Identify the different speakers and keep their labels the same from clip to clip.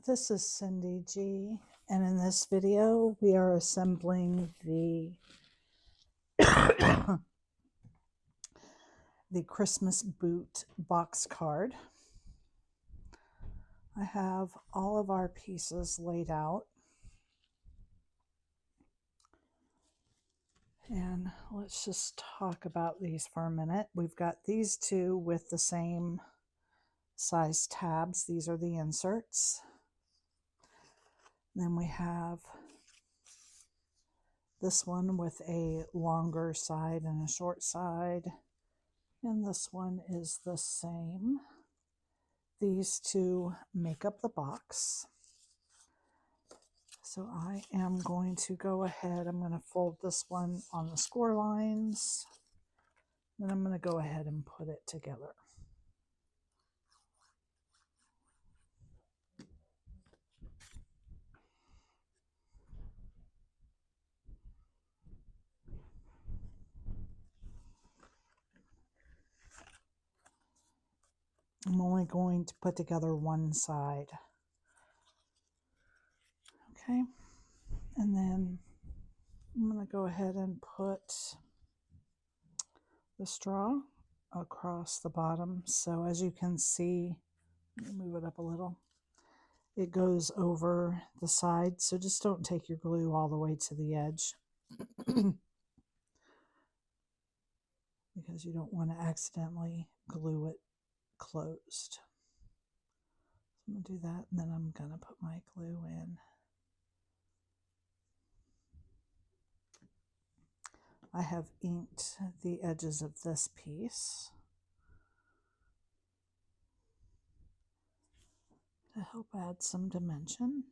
Speaker 1: This is Cyndy G, and in this video we are assembling the the Christmas boot box card. I have all of our pieces laid out, and let's just talk about these for a minute. We've got these two with the same size tabs. These are the inserts. Then we have this one with a longer side and a short side, and this one is the same. These two make up the box. So I am going to go ahead, I'm going to fold this one on the score lines, then I'm going to go ahead and put it together. I'm only going to put together one side. Okay, and then I'm going to go ahead and put the straw across the bottom. So as you can see, let me move it up a little. It goes over the side, so just don't take your glue all the way to the edge because you don't want to accidentally glue it closed. So I'm going to do that, and then I'm going to put my glue in. I have inked the edges of this piece to help add some dimension.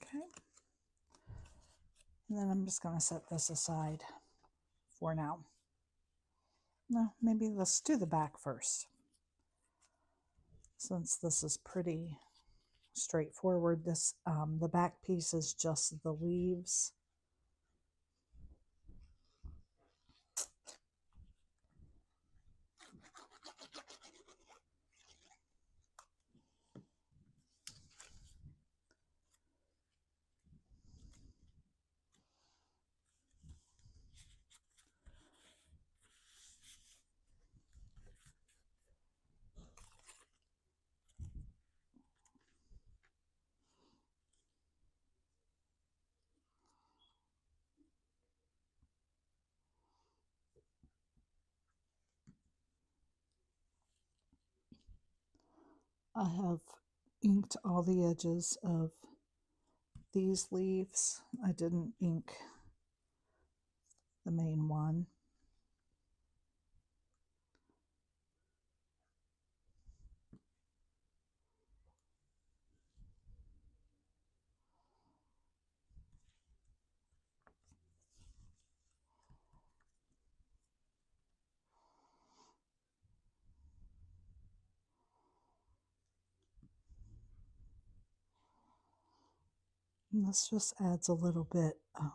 Speaker 1: Okay. And then I'm just going to set this aside for now. No, maybe let's do the back first. Since this is pretty straightforward, this the back piece is just the leaves. I have inked all the edges of these leaves. I didn't ink the main one. And this just adds a little bit of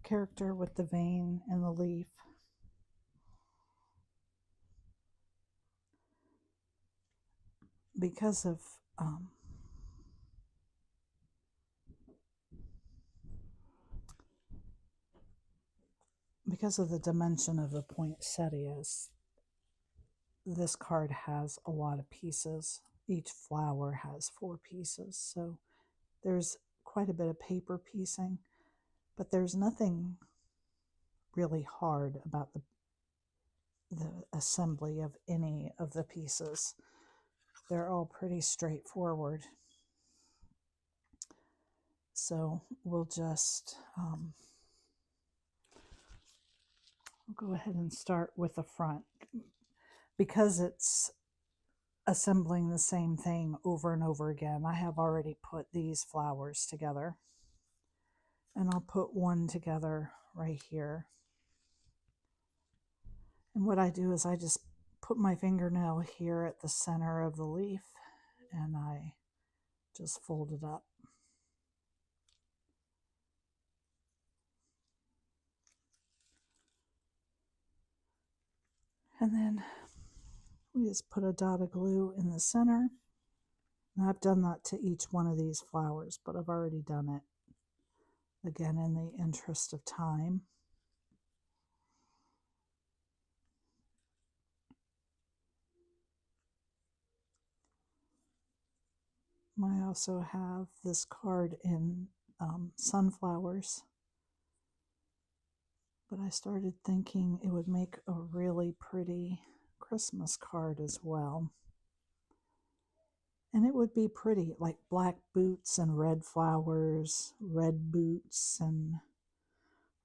Speaker 1: character with the vein and the leaf. Because of the dimension of the poinsettias, this card has a lot of pieces. Each flower has 4 pieces, so there's quite a bit of paper piecing, but there's nothing really hard about the assembly of any of the pieces. They're all pretty straightforward. So we'll just we'll go ahead and start with the front. Because it's assembling the same thing over and over again, I have already put these flowers together. And I'll put one together right here. And what I do is I just put my fingernail here at the center of the leaf and I just fold it up. And then we just put a dot of glue in the center. And I've done that to each one of these flowers, but I've already done it again in the interest of time. I also have this card in sunflowers, but I started thinking it would make a really pretty Christmas card as well. And it would be pretty, like black boots and red flowers, red boots and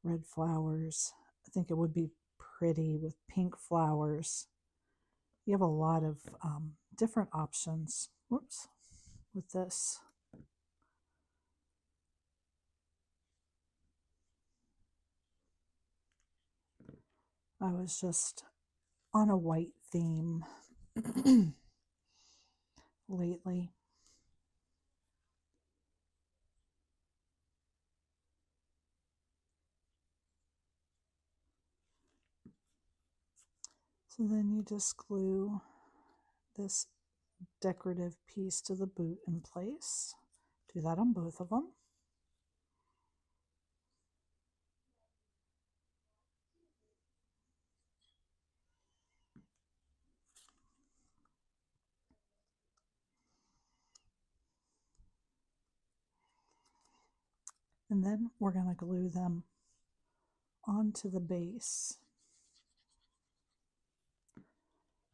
Speaker 1: red flowers. I think it would be pretty with pink flowers. You have a lot of different options. Whoops, with this. I was just on a white theme lately. So then you just glue this decorative piece to the boot in place. Do that on both of them. And then we're going to glue them onto the base.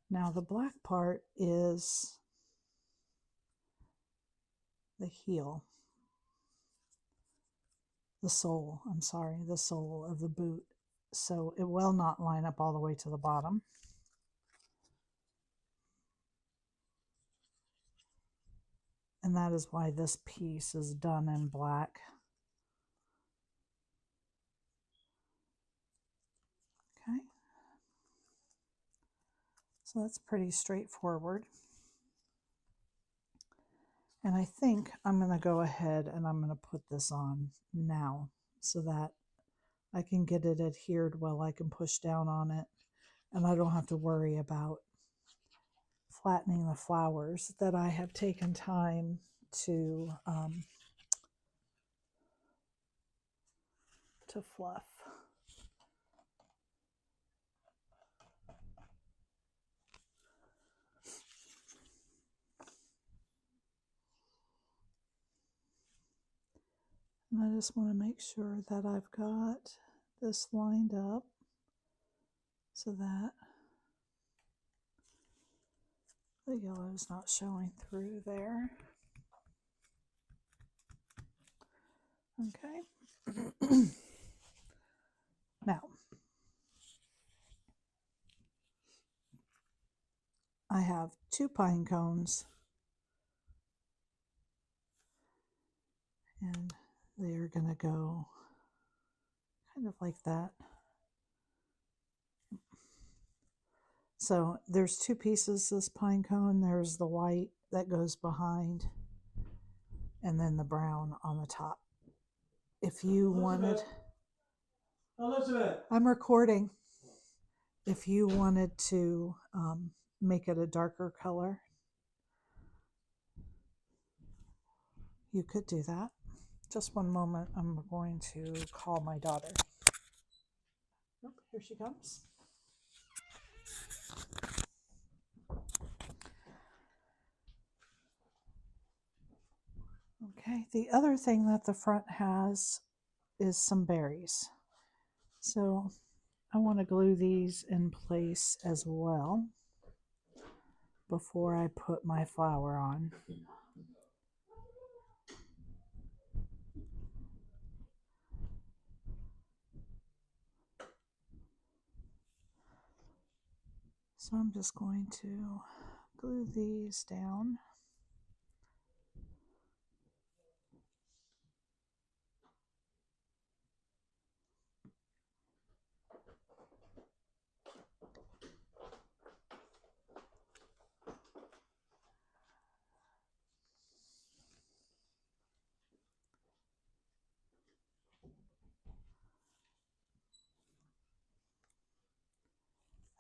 Speaker 1: Now the black part is the heel, the sole of the boot. So it will not line up all the way to the bottom. And that is why this piece is done in black. Okay. So that's pretty straightforward. And I think I'm going to go ahead and I'm going to put this on now so that I can get it adhered well. I can push down on it and I don't have to worry about flattening the flowers that I have taken time to fluff. And I just want to make sure that I've got this lined up so that the yellow is not showing through there. Okay. Now, I have 2 pine cones and they are going to go kind of like that. So there's 2 pieces, this pine cone. There's the white that goes behind and then the brown on the top. If you wanted... Elizabeth! I'm recording. If you wanted to make it a darker color, you could do that. Just one moment, I'm going to call my daughter. Oh, here she comes. Okay, the other thing that the front has is some berries. So I want to glue these in place as well before I put my flower on. So I'm just going to glue these down.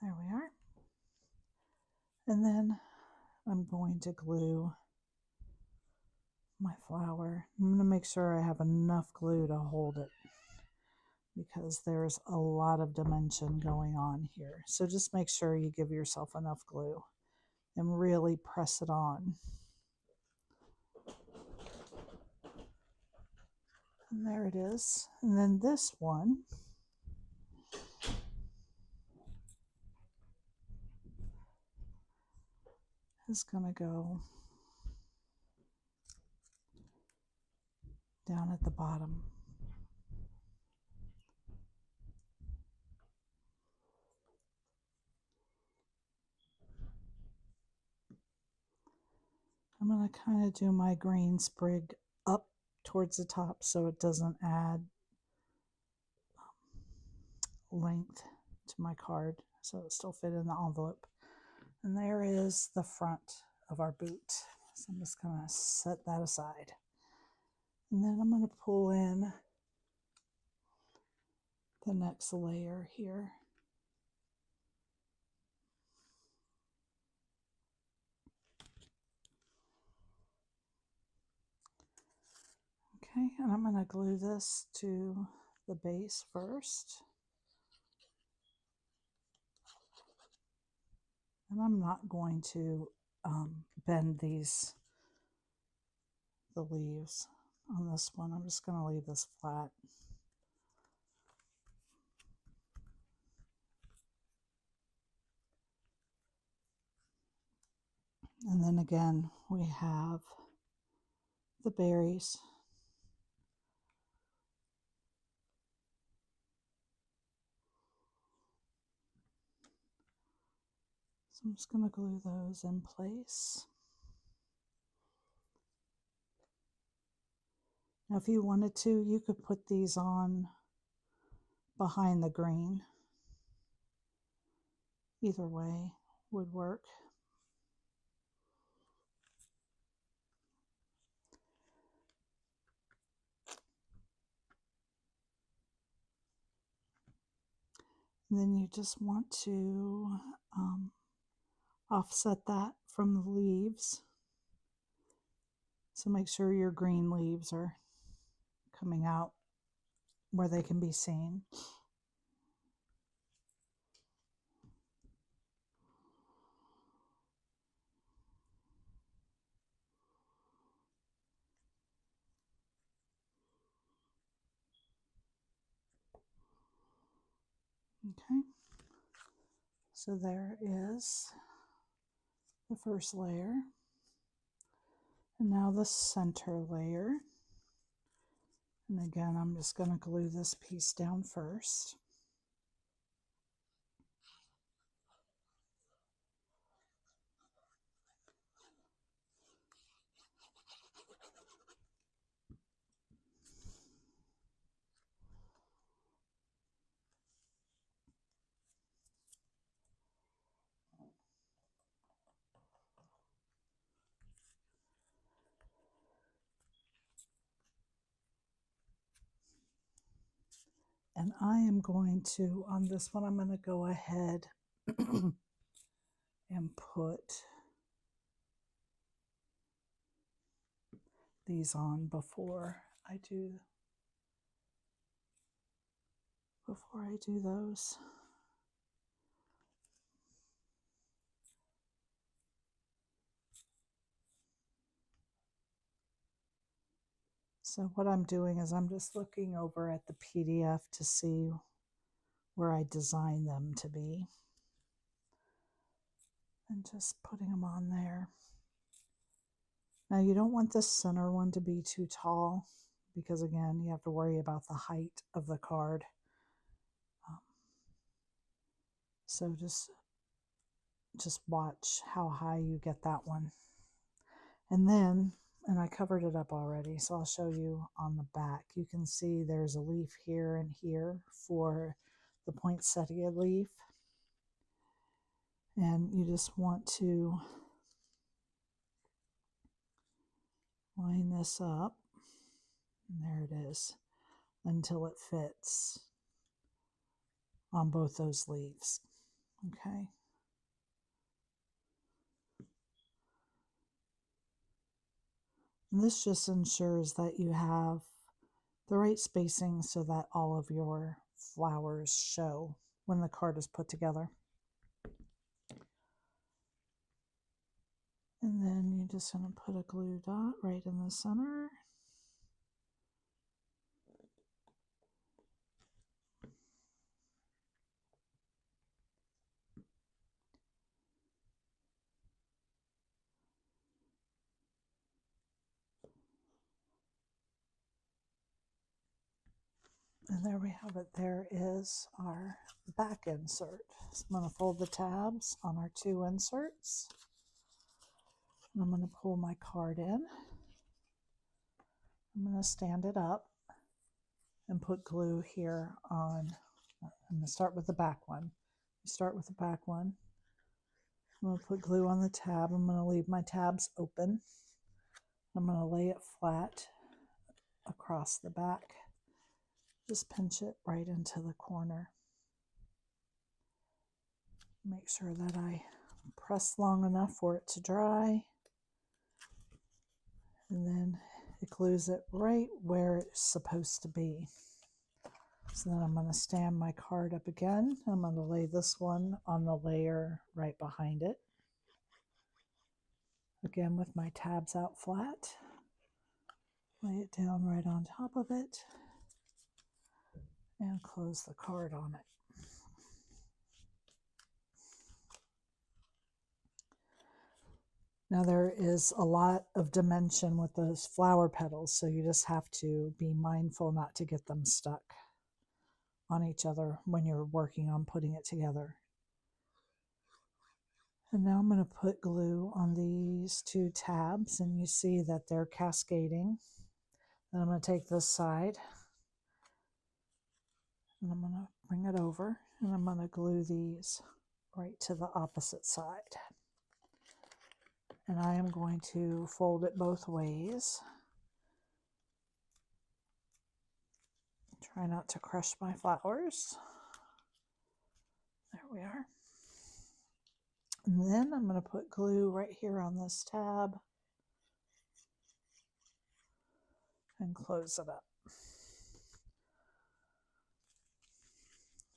Speaker 1: There we are. And then I'm going to glue my flower. I'm going to make sure I have enough glue to hold it because there's a lot of dimension going on here. So just make sure you give yourself enough glue and really press it on. And there it is. And then this one is going to go down at the bottom. I'm going to kind of do my green sprig up towards the top so it doesn't add length to my card, so it still fit in the envelope. And there is the front of our boot. So I'm just going to set that aside. And then I'm going to pull in the next layer here. Okay, and I'm going to glue this to the base first. And I'm not going to bend the leaves on this one. I'm just going to leave this flat. And then again, we have the berries. So I'm just going to glue those in place. Now, if you wanted to, you could put these on behind the green. Either way would work. And then you just want to offset that from the leaves. So make sure your green leaves are coming out where they can be seen. Okay, so there is the first layer. And now the center layer. And again, I'm just going to glue this piece down first. And I am going to, on this one, I'm going to go ahead and put these on before I do those. So what I'm doing is I'm just looking over at the PDF to see where I designed them to be. And just putting them on there. Now you don't want the center one to be too tall because again, you have to worry about the height of the card. So just watch how high you get that one. And then, and I covered it up already, so I'll show you on the back. You can see there's a leaf here and here for the poinsettia leaf. And you just want to line this up. And there it is, until it fits on both those leaves. Okay. And this just ensures that you have the right spacing so that all of your flowers show when the card is put together. And then you're just going to put a glue dot right in the center. And there we have it. There is our back insert. So I'm going to fold the tabs on our two inserts. And I'm going to pull my card in. I'm going to stand it up and put glue here on. I'm going to start with the back one. Start with the back one. I'm going to put glue on the tab. I'm going to leave my tabs open. I'm going to lay it flat across the back. Just pinch it right into the corner. Make sure that I press long enough for it to dry. And then it glues it right where it's supposed to be. So then I'm going to stand my card up again. I'm going to lay this one on the layer right behind it. Again with my tabs out flat. Lay it down right on top of it. And close the card on it. Now there is a lot of dimension with those flower petals, so you just have to be mindful not to get them stuck on each other when you're working on putting it together. And now I'm going to put glue on these two tabs, and you see that they're cascading. Then I'm going to take this side, and I'm going to bring it over, and I'm going to glue these right to the opposite side. And I am going to fold it both ways. Try not to crush my flowers. There we are. And then I'm going to put glue right here on this tab and close it up.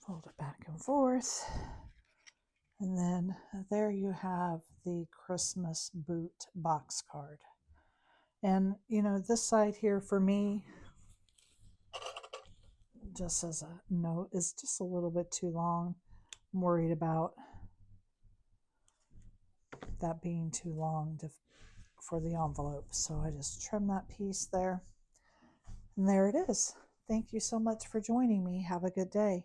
Speaker 1: Fold it back and forth. And then there you have the Christmas boot box card. And you know, this side here for me, just as a note, is just a little bit too long. I'm worried about that being too long for the envelope. So I just trim that piece there. And there it is. Thank you so much for joining me. Have a good day.